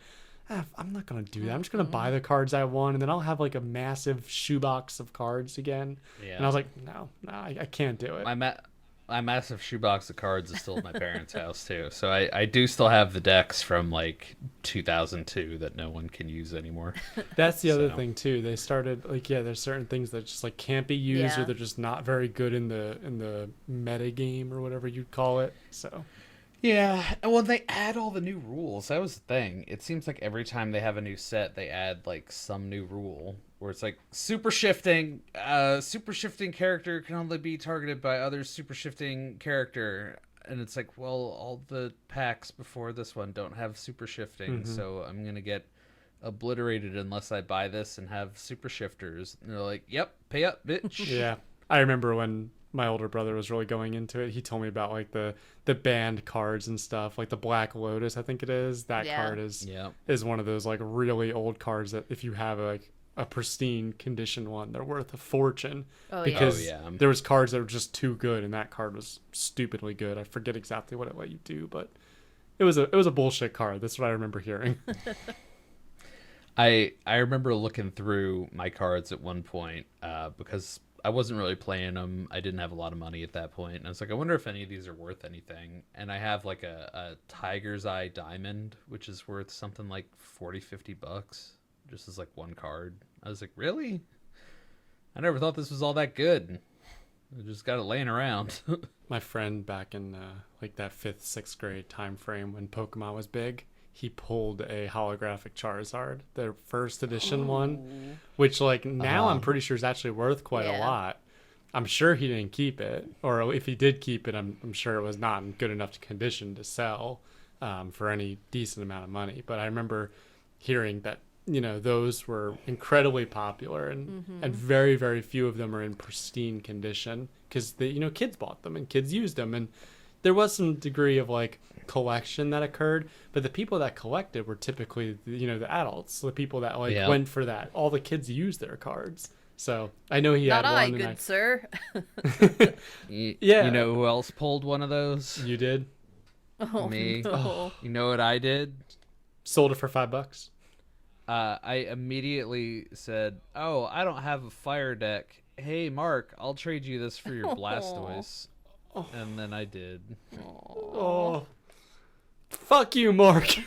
I'm not gonna do that. I'm just gonna buy the cards I want, and then I'll have like a massive shoebox of cards again. Yeah. And I was like, no, I can't do it. My massive shoebox of cards is still at my parents' house too. So I do still have the decks from like 2002 that no one can use anymore. That's the other So. thing too. They started like, yeah, there's certain things that just like can't be used, or Yeah. they're just not very good in the meta game or whatever you'd call it. So Yeah, and when they add all the new rules, that was the thing. It seems like every time they have a new set, they add like some new rule where it's like super shifting. Super shifting character can only be targeted by other super shifting character, and it's like, well, all the packs before this one don't have super shifting, so I'm gonna get obliterated unless I buy this and have super shifters. And they're like, "Yep, pay up, bitch." yeah, I remember when my older brother was really going into it. He told me about like the banned cards and stuff, like the Black Lotus, I think it is. That Yeah. card is Yeah. is one of those like really old cards that if you have like a pristine condition one, they're worth a fortune. Oh, because yeah. there was cards that were just too good, and that card was stupidly good. I forget exactly what it let you do, but it was a bullshit card. That's what I remember hearing. I remember looking through my cards at one point because I wasn't really playing them. I didn't have a lot of money at that point. And I was like, I wonder if any of these are worth anything. And I have like a Tiger's Eye Diamond, which is worth something like $40-$50 just as like one card. I was like, really? I never thought this was all that good. I just got it laying around. My friend back in like that 5th, 6th grade time frame when Pokemon was big, he pulled a holographic Charizard, the first edition one, which like now I'm pretty sure is actually worth quite a lot. I'm sure he didn't keep it, or if he did keep it, I'm sure it was not in good enough condition to sell for any decent amount of money. But I remember hearing that, you know, those were incredibly popular, and very, very few of them are in pristine condition because the, you know, kids bought them and kids used them, and there was some degree of like collection that occurred, but the people that collected were typically, you know, the adults, the people that like went for that. All the kids used their cards. So I know he Not had I, one. good sir. You know who else pulled one of those? You did? Oh, Me. no. You know what I did? Sold it for $5. I immediately said, "Oh, I don't have a fire deck. Hey, Mark, I'll trade you this for your Blastoise." And then I did. Oh, fuck you, Mark.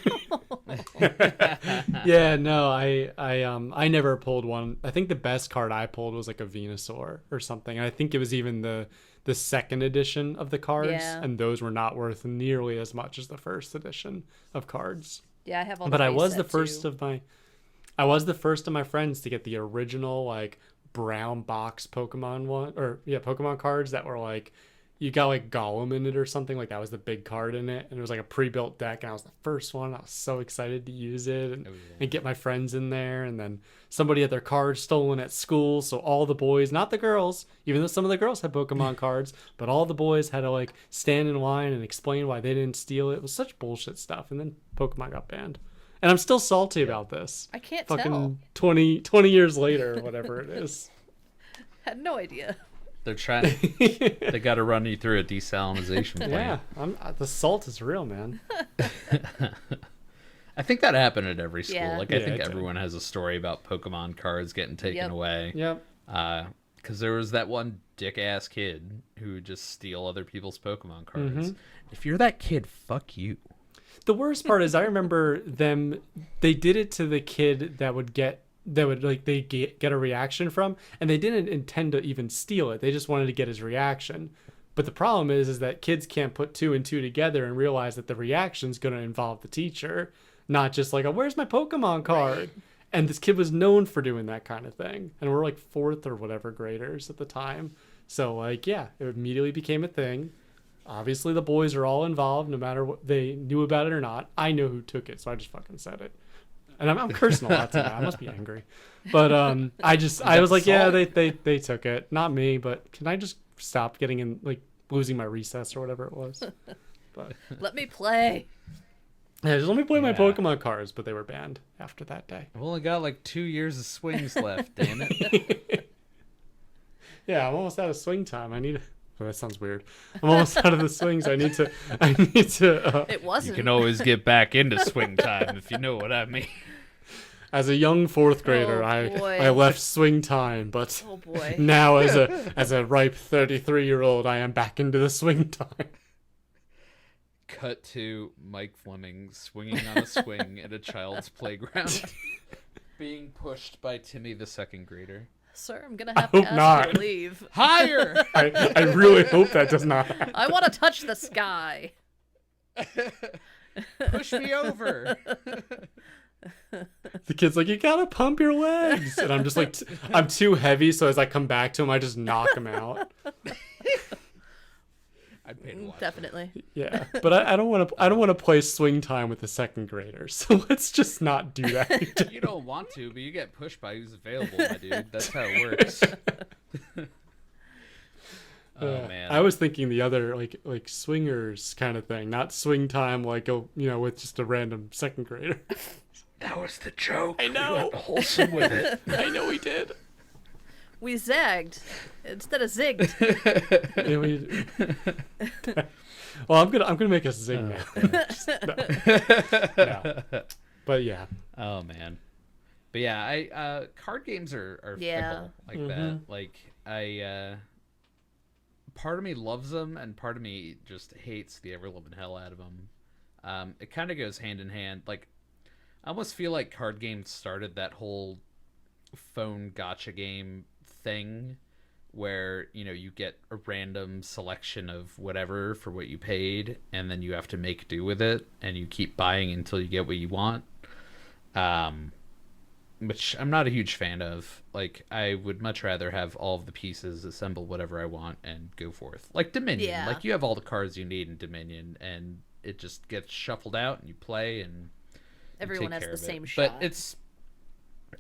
Yeah, no, I never pulled one. I think the best card I pulled was like a Venusaur or something. And I think it was even the second edition of the cards, and those were not worth nearly as much as the first edition of cards. Yeah, I have all. But the I was base the set, first too. of my, I was the first of my friends to get the original like brown box Pokemon one, or Pokemon cards that were like, you got like Gollum in it or something, like that was the big card in it, and it was like a pre-built deck, and I was the first one. I was so excited to use it and get my friends in there, and then somebody had their cards stolen at school, so all the boys, not the girls, even though some of the girls had Pokemon cards, but all the boys had to like stand in line and explain why they didn't steal it. It was such bullshit stuff, and then Pokemon got banned. And I'm still salty about this. I can't Fucking tell. 20 years later or whatever it is. Had no idea. They're trying. They got to run you through a desalinization plant. Yeah, the salt is real, man. I think that happened at every school. Yeah. Like I think everyone has a story about Pokemon cards getting taken away. Yep. Because there was that one dick ass kid who would just steal other people's Pokemon cards. If you're that kid, fuck you. The worst part is I remember them. They did it to the kid that would get a reaction from, and they didn't intend to even steal it. They just wanted to get his reaction. But the problem is that kids can't put 2 and 2 together and realize that the reaction is going to involve the teacher, not just like, oh, where's my Pokemon card? Right. And this kid was known for doing that kind of thing. And we're like 4th or whatever graders at the time. So like, yeah, it immediately became a thing. Obviously the boys are all involved, no matter what they knew about it or not. I know who took it, so I just fucking said it. And I'm cursing a lot tonight. I must be angry. But I was like, yeah, they took it. Not me, but can I just stop getting in, like, losing my recess or whatever it was? But Let me play. yeah, just let me play my Pokemon cards, but they were banned after that day. I've only got like 2 years of swings left, damn it. Yeah, I'm almost out of swing time. Oh, that sounds weird. I'm almost out of the swings. I need to. It wasn't. You can always get back into swing time if you know what I mean. As a young 4th grader, boy. I left swing time, but Oh boy. now as a ripe 33-year-old, I am back into the swing time. Cut to Mike Fleming swinging on a swing at a child's playground, being pushed by Timmy the 2nd grader. Sir, I'm gonna have hope to ask not. you to leave. Higher! I really hope that does not happen. I want to touch the sky. Push me over! The kid's like, you gotta pump your legs. And I'm just like, I'm too heavy, so as I come back to him, I just knock him out. I'd pay to watch. Definitely. Yeah, but I don't want to play swing time with the 2nd grader, so let's just not do that. You don't want to, but you get pushed by who's available, my dude. That's how it works. Oh man. I was thinking the other like swingers kind of thing, not swing time with just a random 2nd grader. That was the joke. I know. We went wholesome with it. I know we did. We zagged instead of zigged. Yeah, well, I'm gonna make a zig now. No. But yeah. Oh man. But yeah, I card games are Yeah. fickle like that. Like part of me loves them and part of me just hates the ever living hell out of them. It kind of goes hand in hand. Like I almost feel like card games started that whole phone gotcha game thing where, you know, you get a random selection of whatever for what you paid and then you have to make do with it and you keep buying until you get what you want. Which I'm not a huge fan of. Like, I would much rather have all of the pieces, assemble whatever I want, and go forth. Like Dominion. Yeah. Like, you have all the cards you need in Dominion, and it just gets shuffled out, and you play, and Everyone take has care the of it. same shot. But it's...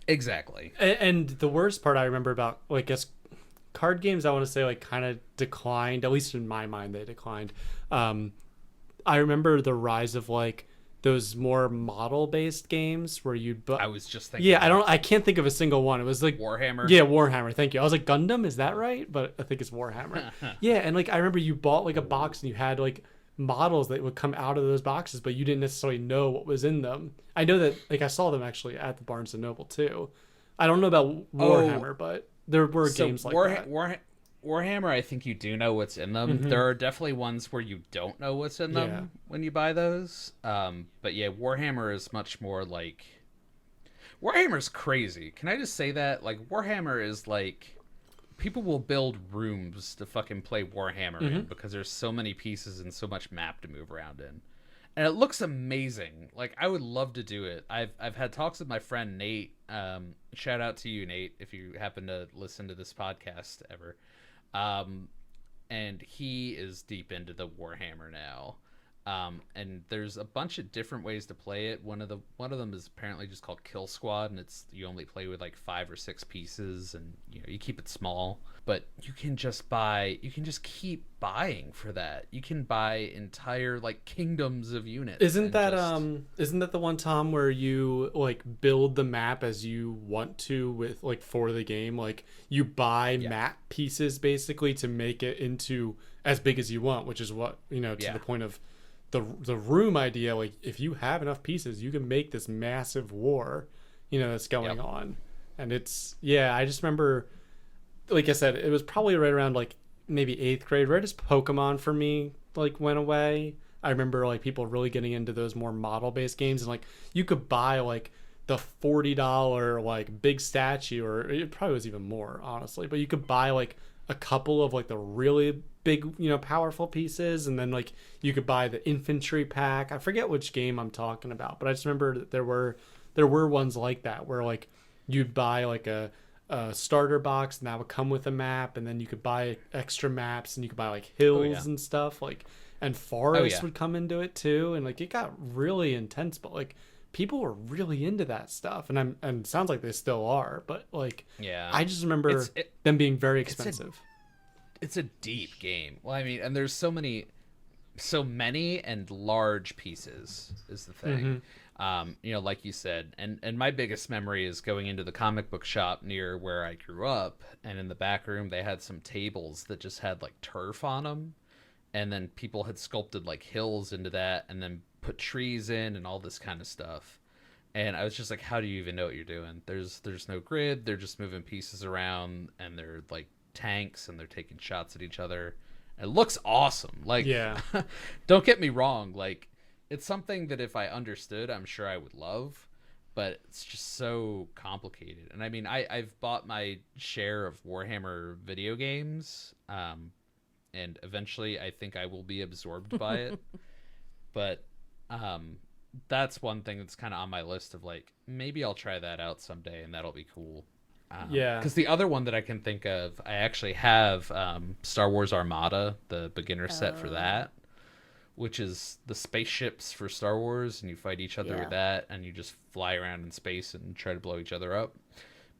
Exactly. And the worst part I remember about, like, I guess card games, I want to say, like, kind of declined. At least in my mind, they declined. I remember the rise of, like, those more model-based games where I was just thinking... Yeah, I can't think of a single one. It was like... Warhammer? Yeah, Warhammer, thank you. I was like, Gundam, is that right? But I think it's Warhammer. Yeah, and, like, I remember you bought, like, a box and you had, like, models that would come out of those boxes, but you didn't necessarily know what was in them. I know that, like, I saw them actually at the Barnes & Noble, too. I don't know about Warhammer, but there were games like that. Warhammer, I think you do know what's in them. Mm-hmm. There are definitely ones where you don't know what's in them when you buy those. But yeah, Warhammer is much more like... Warhammer's crazy. Can I just say that? Like, Warhammer is like... People will build rooms to fucking play Warhammer in because there's so many pieces and so much map to move around in. And it looks amazing. Like, I would love to do it. I've had talks with my friend Nate. Shout out to you, Nate, if you happen to listen to this podcast ever. And he is deep into the Warhammer now. And there's a bunch of different ways to play it. One of them is apparently just called Kill Squad, and you only play with like 5 or 6 pieces, and you keep it small. But you can just keep buying for that. You can buy entire like kingdoms of units. Isn't that the one, Tom, where you like build the map as you want to with like for the game? Like you buy map pieces basically to make it into as big as you want, which is what to the point of the room idea. Like if you have enough pieces, you can make this massive war that's going on. And it's I just remember, like I said, it was probably right around like maybe 8th grade right as Pokemon for me like went away. I remember like people really getting into those more model based games, and like you could buy like the $40 like big statue, or it probably was even more honestly, but you could buy like a couple of like the really big powerful pieces, and then like you could buy the infantry pack. I forget which game I'm talking about, but I just remember that there were ones like that where like you'd buy like a starter box and that would come with a map, and then you could buy extra maps and you could buy like hills and stuff, like, and forests would come into it too, and like it got really intense, but like people were really into that stuff, and it sounds like they still are, but like I just remember them being very expensive. It's a deep game. Well, I mean, and there's so many and large pieces is the thing. Like you said, and my biggest memory is going into the comic book shop near where I grew up, and in the back room they had some tables that just had like turf on them, and then people had sculpted like hills into that and then put trees in and all this kind of stuff. And I was just like, how do you even know what you're doing? There's no grid. They're just moving pieces around, and they're like tanks, and they're taking shots at each other. It looks awesome. Like, don't get me wrong. Like, it's something that if I understood, I'm sure I would love, but it's just so complicated. And I mean, I've bought my share of Warhammer video games, and eventually I think I will be absorbed by it. But that's one thing that's kind of on my list of like, maybe I'll try that out someday, and that'll be cool. Because the other one that I can think of, I actually have Star Wars Armada, the beginner set for that, which is the spaceships for Star Wars, and you fight each other with that, and you just fly around in space and try to blow each other up.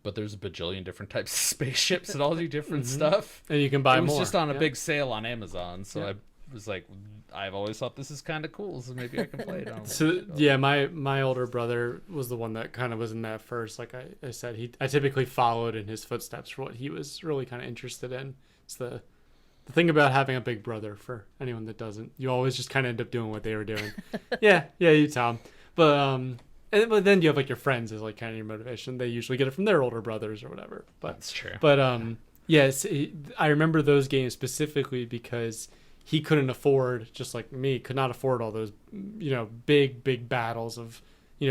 But there's a bajillion different types of spaceships that all do different stuff. And you can buy more. It was just on a big sale on Amazon, so was like, I've always thought this is kind of cool, so maybe I can play it. So yeah, my older brother was the one that kind of was in that first. Like I said, I typically followed in his footsteps for what he was really kind of interested in. It's the thing about having a big brother, for anyone that doesn't, you always just kind of end up doing what they were doing. yeah, you Tom. But then you have like your friends as like kind of your motivation. They usually get it from their older brothers or whatever. But that's true. But yes, I remember those games specifically because he couldn't afford, just like me, could not afford all those, big battles of,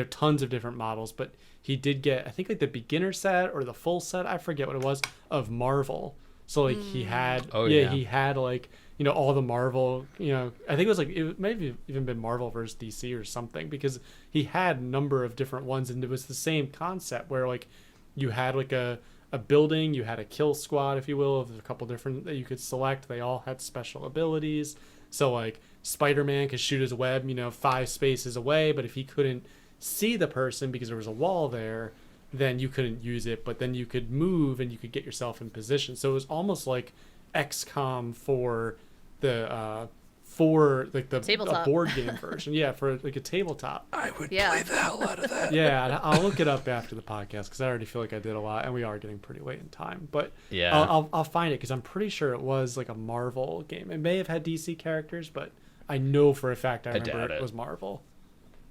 tons of different models. But he did get, I think, like the beginner set or the full set, I forget what it was, of Marvel. So like he had, he had like, all the Marvel, I think it was like, it maybe even been Marvel versus DC or something, because he had a number of different ones, and it was the same concept where like you had like a building, you had a kill squad, if you will, of a couple different that you could select. They all had special abilities. So like Spider-Man could shoot his web, 5 spaces away, but if he couldn't see the person because there was a wall there, then you couldn't use it. But then you could move and you could get yourself in position. So it was almost like XCOM for the Tabletop. a board game version. Yeah, for like a tabletop. I would play the hell out of that. Yeah, I'll look it up after the podcast because I already feel like I did a lot, and we are getting pretty late in time. But yeah, I'll find it because I'm pretty sure it was like a Marvel game. It may have had DC characters, but I know for a fact I remember it was Marvel.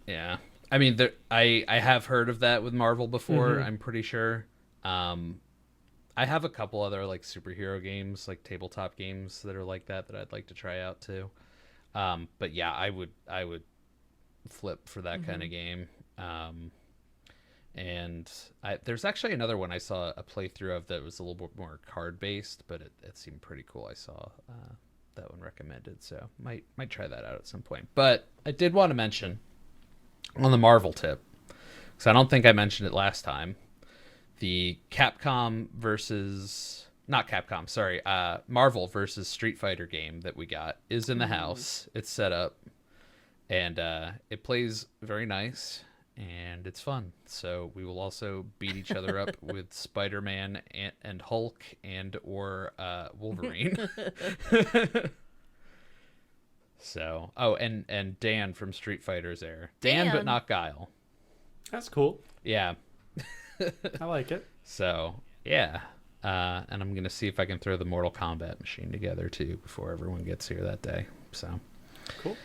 Yeah, I mean, I have heard of that with Marvel before. Mm-hmm. I'm pretty sure. I have a couple other like superhero games, like tabletop games that are like that I'd like to try out too. But yeah, I would flip for that kind of game. And there's actually another one I saw a playthrough of that was a little bit more card based, but it seemed pretty cool. I saw that one recommended, so might try that out at some point. But I did want to mention on the Marvel tip, because I don't think I mentioned it last time, the Marvel versus Street Fighter game that we got is in the house. It's set up, and it plays very nice, and it's fun. So we will also beat each other up with Spider-Man and Hulk or Wolverine. So, and Dan from Street Fighter's there. Dan, but not Guile. That's cool. Yeah. I like it. So, yeah. And I'm going to see if I can throw the Mortal Kombat machine together, too, before everyone gets here that day. So, cool.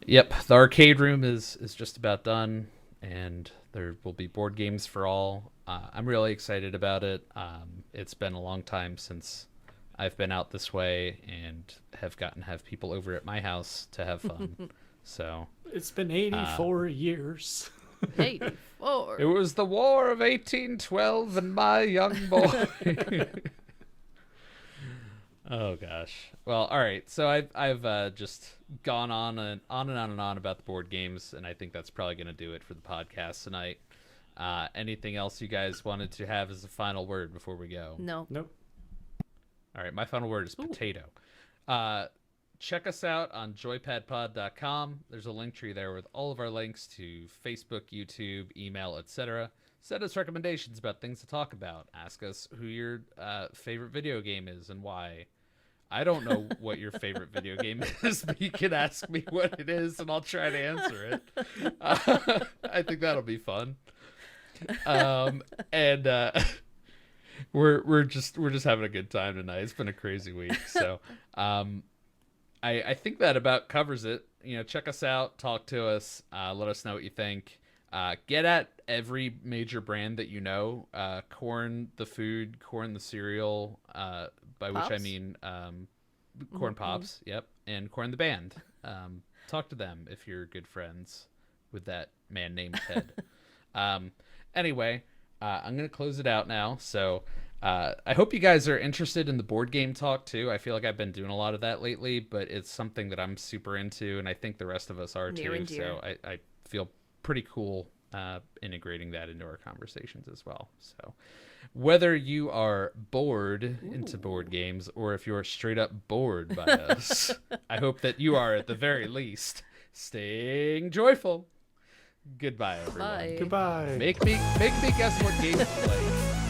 Yep. The arcade room is just about done, and there will be board games for all. I'm really excited about it. It's been a long time since I've been out this way and have gotten to have people over at my house to have fun. So it's been 84 years. 84. It was the War of 1812 and my young boy. Oh gosh. Well, all right. So I've just gone on and on about the board games, and I think that's probably going to do it for the podcast tonight. Anything else you guys wanted to have as a final word before we go? No. Nope. All right, my final word is potato. Check us out on joypadpod.com. There's a link tree there with all of our links to Facebook, YouTube, email, etc. Send us recommendations about things to talk about. Ask us who your favorite video game is and why. I don't know what your favorite video game is, but you can ask me what it is, and I'll try to answer it. I think that'll be fun. We're just having a good time tonight. It's been a crazy week, so I think that about covers it. Check us out, talk to us, let us know what you think. Get at every major brand that you know. Corn the food, Corn the cereal, by Pops? which I mean Corn Pops, yep, and Corn the band. Talk to them if you're good friends with that man named Ted. Anyway, I'm going to close it out now. So I hope you guys are interested in the board game talk too. I feel like I've been doing a lot of that lately, but it's something that I'm super into, and I think the rest of us are Near too. and dear. So I feel pretty cool integrating that into our conversations as well. So whether you are bored into board games or if you're straight up bored by us, I hope that you are at the very least staying joyful. Goodbye, everyone. Bye. Goodbye. Make me guess what game to play.